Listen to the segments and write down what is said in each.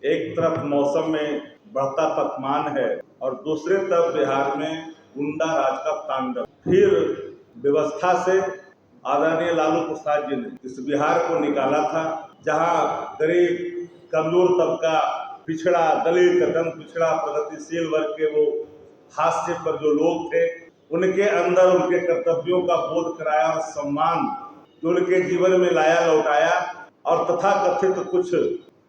एक तरफ मौसम में बढ़ता तापमान है और दूसरे तरफ बिहार में गुंडा राज का तांडव। फिर व्यवस्था से आदरणीय लालू प्रसाद जी ने इस बिहार को निकाला था, जहां गरीब, कमजोर तबका, पिछड़ा, दलित, दंग पिछड़ा, प्रगतिशील वर्ग के वो हास्य पर जो लोग थे, उनके अंदर उनके कर्तव्यों का बोध कराया और सम्मान जो उनके जीवन में लाया, लौटाया। और तथा कथित कुछ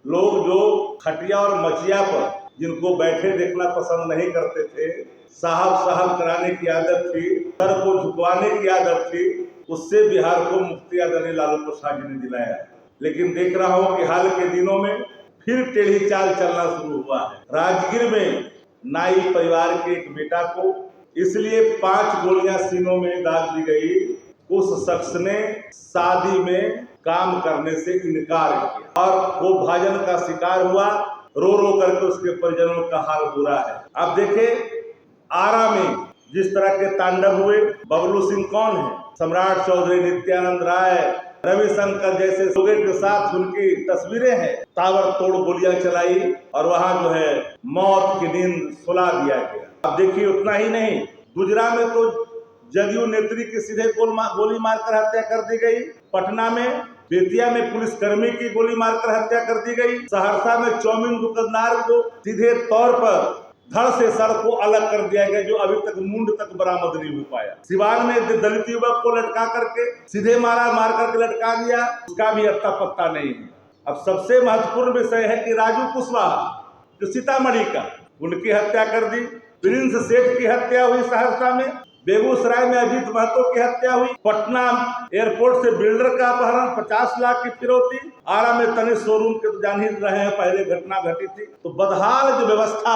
लोग जो खटिया और मचिया पर जिनको बैठे देखना पसंद नहीं करते थे, साहब साहब कराने की आदत थी, सर को झुकवाने की आदत थी, उससे बिहार को मुक्ति आदरणीय लालू प्रसाद जी ने दिलाया। लेकिन देख रहा हूं कि हाल के दिनों में फिर टेढ़ी चाल चलना शुरू हुआ है। राजगीर में नाई परिवार के एक बेटा को इसलिए 5 गोलियां सीनों में दाग दी गई, उस शख्स ने शादी में काम करने से इनकार किया और वो भाजन का शिकार हुआ। रो रो करके उसके परिजनों का हाल बुरा है। अब देखे आरा में जिस तरह के तांडव हुए, बबलू सिंह कौन है, सम्राट चौधरी, नित्यानंद राय, रविशंकर जैसे लोगों के साथ उनकी तस्वीरें हैं। ताबड़तोड़ गोलियां चलाई और वहां जो है मौत की नींद सुला दिया गया। अब देखिए उतना ही नहीं, गुजरात में तो जदयू नेत्री की सीधे गोली मारकर हत्या कर दी गई। पटना में, बेतिया में पुलिसकर्मी की गोली मारकर हत्या कर दी गई। सहरसा में चौमिन दुकानदार को सीधे तौर पर धड़ से सर को अलग कर दिया गया, जो अभी तक मुंड तक बरामद नहीं हो पाया। सिवान में दलित युवक को लटका करके सीधे मार करके लटका दिया, उसका भी अत्ता पत्ता नहीं है। अब सबसे महत्वपूर्ण विषय है कि राजू कुशवाहा जो सीतामढ़ी का, उनकी हत्या कर दी। प्रिंस सेठ की हत्या हुई सहरसा में। बेगूसराय में अजीत महतो की हत्या हुई। पटना एयरपोर्ट से बिल्डर का अपहरण, 50 लाख की फिरौती। आरा में तनिष शोरूम के तो जान ही रहे हैं, पहले घटना घटी थी। तो बदहाल जो व्यवस्था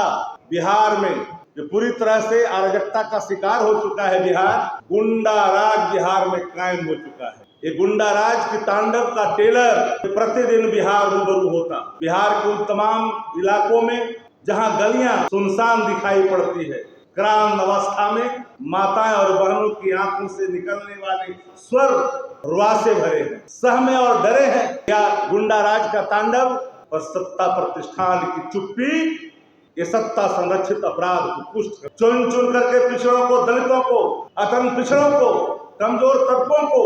बिहार में, जो पूरी तरह से अराजकता का शिकार हो चुका है बिहार, गुंडा राज बिहार में कायम हो चुका है। ये गुंडा राज की तांडव का टेलर प्रतिदिन बिहार रूबरू होता। बिहार के उन तमाम इलाकों में जहां गलियां सुनसान दिखाई पड़ती है, ग्राम अवस्था में माताएं और बहनों की आंखों से निकलने वाले स्वर रुआसे भरे हैं, सहमे और डरे हैं। क्या गुंडा राज का तांडव और सत्ता प्रतिष्ठान की चुप्पी, ये सत्ता संरक्षित अपराध को पुष्ट चुन चुन करके पिछड़ों को, दलितों को, अतंग पिछड़ों को, कमजोर तबकों को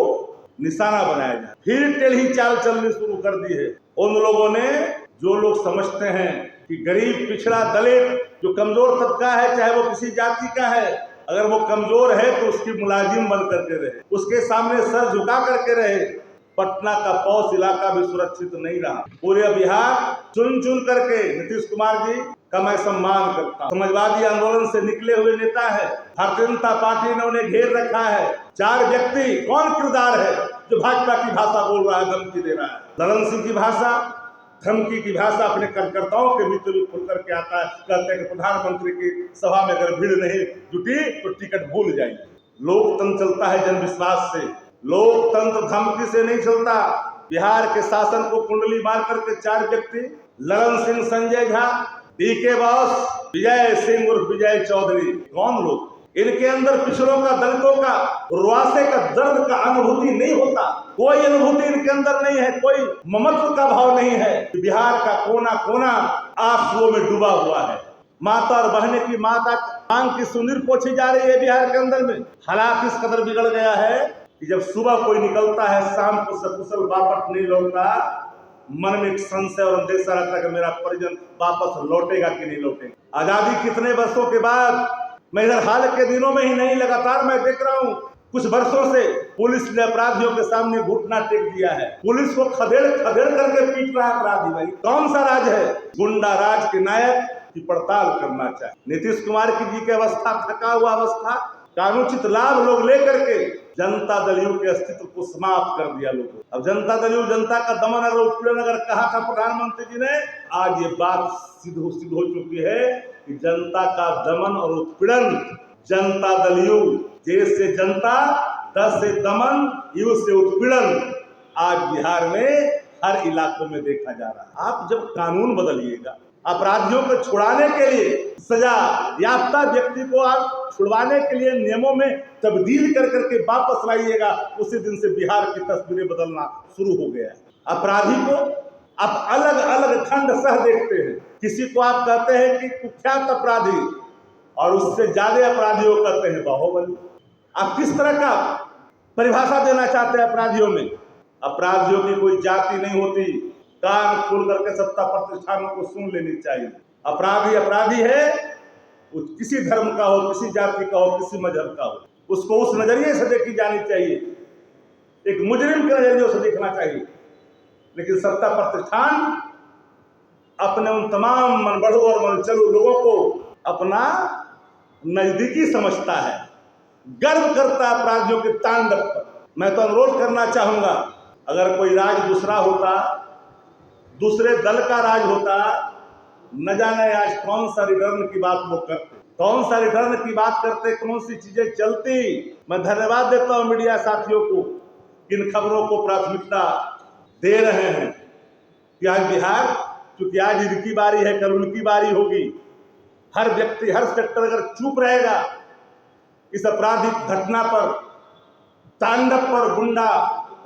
निशाना बनाया जाए। फिर टेढ़ी चाल चलनी शुरू कर दी है उन लोगों ने, जो लोग समझते हैं कि गरीब, पिछड़ा, दलित जो कमजोर तबका है, चाहे वो किसी जाति का है, अगर वो कमजोर है तो उसकी मुलाजिम बन करके रहे, उसके सामने सर झुका करके रहे। पटना का पौष इलाका भी सुरक्षित नहीं रहा। पूरे बिहार चुन चुन करके नीतीश कुमार जी का मैं सम्मान करता हूं। समाजवादी आंदोलन से निकले हुए नेता है, भारतीय जनता पार्टी ने उन्हें घेर रखा है। 4 व्यक्ति, कौन किरदार है जो भाजपा की भाषा बोल रहा है, धमकी दे रहा है? ललन सिंह की भाषा, धमकी की भाषा अपने कार्यकर्ताओं के बीच में खुल करके आता है। कहते हैं कि प्रधानमंत्री की सभा में अगर भीड़ नहीं जुटी तो टिकट भूल जाएंगे। लोकतंत्र चलता है जनविश्वास से, लोकतंत्र धमकी से नहीं चलता। बिहार के शासन को कुंडली मार करके 4 व्यक्ति, ललन सिंह, संजय झा, डीके बॉस, विजय सिंह उर्फ विजय चौधरी, कौन लोग? इनके अंदर पिछड़ों का, दलितों का, रुआसे का, दर्द का अनुभूति नहीं होता। कोई अनुभूति इनके अंदर नहीं है, कोई ममत्व का भाव नहीं है। बिहार का कोना कोना आंसुओं में डूबा हुआ है। माता और बहने की माता मांग की सुनीर पोछी जा रही है बिहार के अंदर में। हालात इस कदर बिगड़ गया है कि जब सुबह कोई निकलता है, शाम को सकुशल वापस नहीं लौटता, मन में एक संशय और अंदेशा रहता है कि मेरा परिजन वापस लौटेगा कि नहीं लौटेगा। आजादी कितने वर्षों के बाद, मैं इधर हाल के दिनों में ही नहीं, लगातार मैं देख रहा हूँ कुछ वर्षों से पुलिस ने अपराधियों के सामने घुटना टेक दिया है। पुलिस को खदेड़ खदेड़ करके पीट रहा अपराधी। भाई कौन सा राज है? गुंडा राज के नायक की पड़ताल करना चाहिए। नीतीश कुमार जी की अवस्था, थका हुआ अवस्था, कानूचित लाभ लोग लेकर के जनता दलियों के अस्तित्व को समाप्त कर दिया लोगों। अब जनता दलियों, जनता का दमन अगर उत्पीड़न अगर कहा था प्रधानमंत्री जी ने, आज ये बात सिद्ध हो चुकी है कि जनता का दमन और उत्पीड़न, जनता दलियों, देश से जनता, दस से दमन, यू से उत्पीड़न आज बिहार में हर इलाकों में देखा जा रहा है। आप जब कानून बदलिएगा, अपराधियों को छुड़ाने के लिए, सजा याफ्ता व्यक्ति को आप छुड़वाने के लिए नियमों में तब्दील कर करके वापस लाइएगा, उसी दिन से बिहार की तस्वीरें बदलना शुरू हो गया है। अपराधी को आप अलग अलग खंड सह देखते हैं। किसी को आप कहते हैं कि कुख्यात अपराधी और उससे ज्यादा अपराधियों को कहते हैं बाहुबली। आप किस तरह का परिभाषा देना चाहते हैं अपराधियों में? अपराधियों की कोई जाति नहीं होती। कान खोल करके सत्ता प्रतिष्ठानों को सुन लेनी चाहिए। अपराधी अपराधी है, वो किसी धर्म का हो, किसी जाति का हो, किसी मजहब का हो, उसको उस नजरिए से देखी जानी चाहिए, एक मुजरिम के नजरिए से देखना चाहिए। लेकिन सत्ता प्रतिष्ठान अपने उन तमाम मनबढ़ो और मनचलू लोगों को अपना नजदीकी समझता है, गर्व करता है अपराधियों के तांडव पर। मैं तो अनुरोध करना चाहूंगा, अगर कोई राज दूसरा होता, दूसरे दल का राज होता, न जाने आज कौन सा रिटर्न की बात वो करते, कौन सा रिटर्न की बात करते, कौन सी चीजें चलती। मैं धन्यवाद देता हूं मीडिया साथियों को, इन खबरों को प्राथमिकता दे रहे हैं कि आज बिहार, क्योंकि आज इनकी बारी है, कल उनकी बारी होगी। हर व्यक्ति, हर सेक्टर अगर चुप रहेगा इस आपराधिक घटना पर, तांडव पर, गुंडा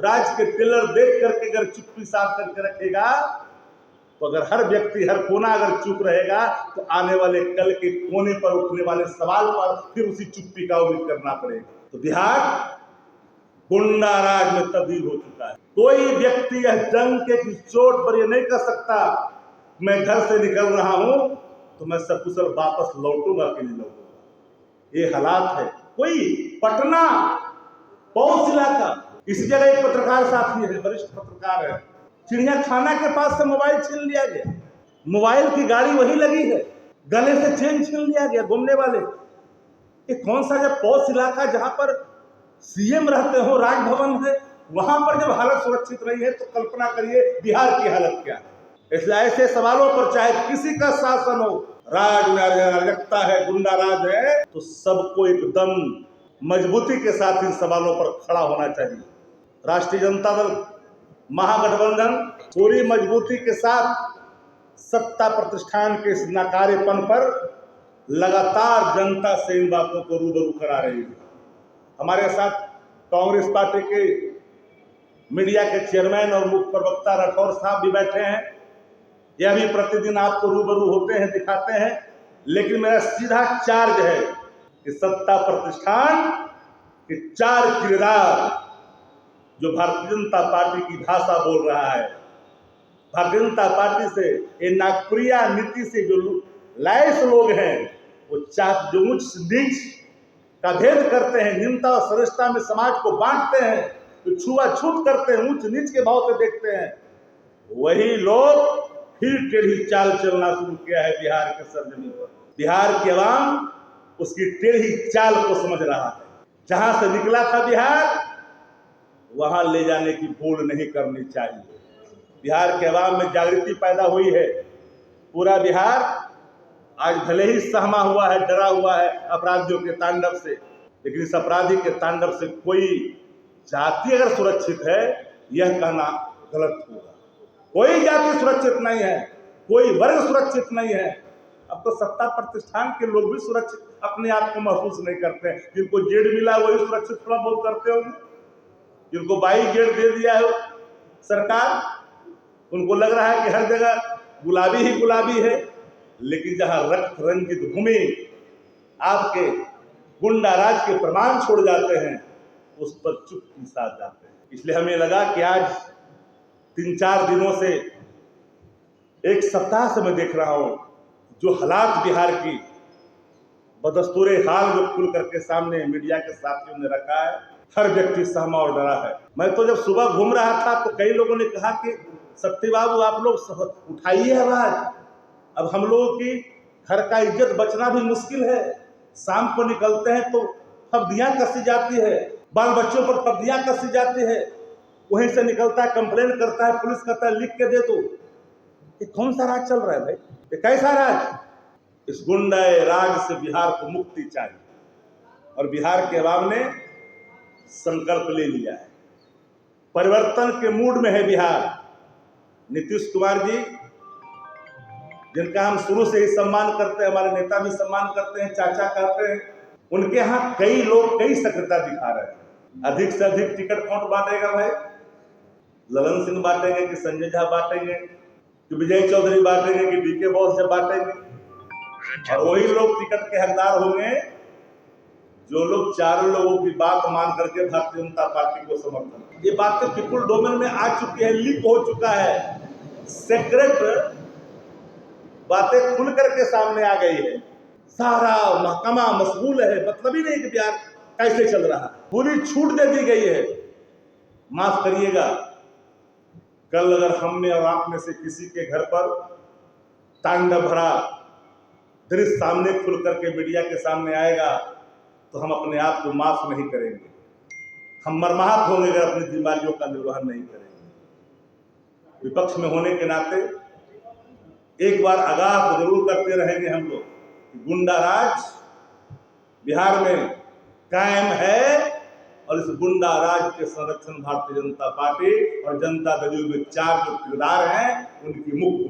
राज के टेलर देख करके अगर चुप्पी साध करके रखेगा, तो अगर हर व्यक्ति, हर कोना अगर चुप रहेगा, तो आने वाले कल के कोने पर उठने वाले सवाल पर फिर उसी चुप्पी का उम्मीद करना पड़ेगा। तो बिहार गुंडा राज में तब्दील हो चुका है। कोई व्यक्ति यह जंग के चोट पर यह नहीं कर सकता, मैं घर से निकल रहा हूं तो मैं सकुशल वापस लौटूंगा कि नहीं लौटूंगा। ये हालात है। कोई पटना पौष इलाका, इसी जगह एक पत्रकार साथी है, वरिष्ठ पत्रकार है, चिड़ियाखाना के पास से मोबाइल छीन लिया गया, मोबाइल की गाड़ी वही लगी है, गले से चेन छीन लिया गया घूमने वाले। ये कौन सा जब पौष इलाका जहां पर सीएम रहते हो, राजभवन है, वहां पर जब हालत सुरक्षित रही है, तो कल्पना करिए बिहार की हालत क्या है। इसलिए ऐसे सवालों पर चाहे किसी का शासन हो, राज में अराजकता है, गुंडा राज है, तो सबको एकदम मजबूती के साथ इन सवालों पर खड़ा होना चाहिए। राष्ट्रीय जनता दल महागठबंधन पूरी मजबूती के साथ सत्ता प्रतिष्ठान के इस नाकारेपन पर लगातार जनता से इन बातों को रूबरू करा रही है। हमारे साथ कांग्रेस पार्टी के मीडिया के चेयरमैन और मुख्य प्रवक्ता राठौर साहब भी बैठे हैं। यह भी प्रतिदिन आपको रूबरू होते हैं, दिखाते हैं। लेकिन मेरा सीधा चार्ज है कि सत्ता प्रतिष्ठान के 4 किरदार जो भारतीय जनता पार्टी की भाषा बोल रहा है, भारतीय जनता पार्टी से ये नागपुरिया नीति से जो लायस लोग हैं, वो जो उच्च नीच का भेद करते हैं, निम्नता और श्रेष्ठता में समाज को बांटते हैं, तो छुआछूत करते हैं, उच्च नीच के भाव से देखते हैं, वही लोग फिर टेढ़ी चाल चलना शुरू किया है बिहार के सरजमीन पर। बिहार की आवाम उसकी टेढ़ी चाल को समझ रहा है। जहां से निकला था बिहार, वहां ले जाने की भूल नहीं करनी चाहिए। बिहार के आवाम में जागृति पैदा हुई है। पूरा बिहार आज भले ही सहमा हुआ है, डरा हुआ है अपराधियों के तांडव से, लेकिन इस अपराधी के तांडव से कोई जाति अगर सुरक्षित है, यह कहना गलत होगा। कोई जाति सुरक्षित नहीं है, कोई वर्ग सुरक्षित नहीं है। अब तो सत्ता प्रतिष्ठान के लोग भी सुरक्षित अपने आप को महसूस नहीं करते हैं। जिनको जेड मिला वही सुरक्षित थोड़ा बहुत करते होंगे, जिनको 22 जेड दे दिया है सरकार, उनको लग रहा है कि हर जगह गुलाबी ही गुलाबी है। लेकिन जहां रक्त रंजित भूमि आपके गुंडा राज के प्रमाण छोड़ जाते हैं, उस पर चुप्पी साध जाते हैं। इसलिए हमें लगा कि आज 3-4 दिनों से, एक सप्ताह से मैं देख रहा हूं जो हालात बिहार की बदस्तूरे हाल जो खुल करके सामने मीडिया के साथियों ने रखा है, हर व्यक्ति सहमा और डरा है। मैं तो जब सुबह घूम रहा था तो कई लोगों ने कहा कि सत्ती बाबू आप लोग उठाइए आवाज, अब हम लोगों की घर का इज्जत बचना भी मुश्किल है। शाम को निकलते हैं तो फब्दियां कसी जाती है, बाल बच्चों पर फब्दियां कसी जाती है, वहीं से निकलता है, कंप्लेन करता है, पुलिस कहता है लिख के दे दो। ये कौन सा राज चल रहा है भाई? ये कैसा राज? इस गुंडा राज से बिहार को मुक्ति चाहिए और बिहार के अवाम ने संकल्प ले लिया है। परिवर्तन के मूड में है बिहार। नीतीश कुमार जी, जिनका हम शुरू से ही सम्मान करते हैं, हमारे नेता भी सम्मान करते हैं, चाचा कहते हैं, उनके यहाँ कई लोग कई सक्रियता दिखा रहे हैं। अधिक से अधिक टिकट कौन बांटेगा भाई? ललन सिंह बांटेंगे कि संजय झा बांटेंगे कि विजय चौधरी बांटेंगे कि डीके बॉस जब बांटेंगे, और वही लोग टिकट के हकदार होंगे जो लोग चारों लोगों की बात मान करके भारतीय जनता पार्टी को समर्थन। ये बात तो पीपुल डोमेन में आ चुकी है, लीक हो चुका है, सीक्रेट बातें खुल करके सामने आ गई है। सारा महकमा मशगूल है, मतलब ही नहीं कि बिहार कैसे चल रहा है, पूरी छूट दे दी गई है। माफ करिएगा, कल अगर हम में और आप में से किसी के घर पर तांडव भरा दृश्य सामने खुल करके मीडिया के सामने आएगा तो हम अपने आप को माफ नहीं करेंगे, हम मरमाहत होंगे अगर अपनी जिम्मेदारियों का निर्वहन नहीं करेंगे। विपक्ष में होने के नाते एक बार आगाह जरूर करते रहेंगे हम लोग कि गुंडा राज बिहार में कायम है, और इस गुंडा राज के संरक्षण भारतीय जनता पार्टी और जनता दल में 4 जो किरदार हैं उनकी मुख्य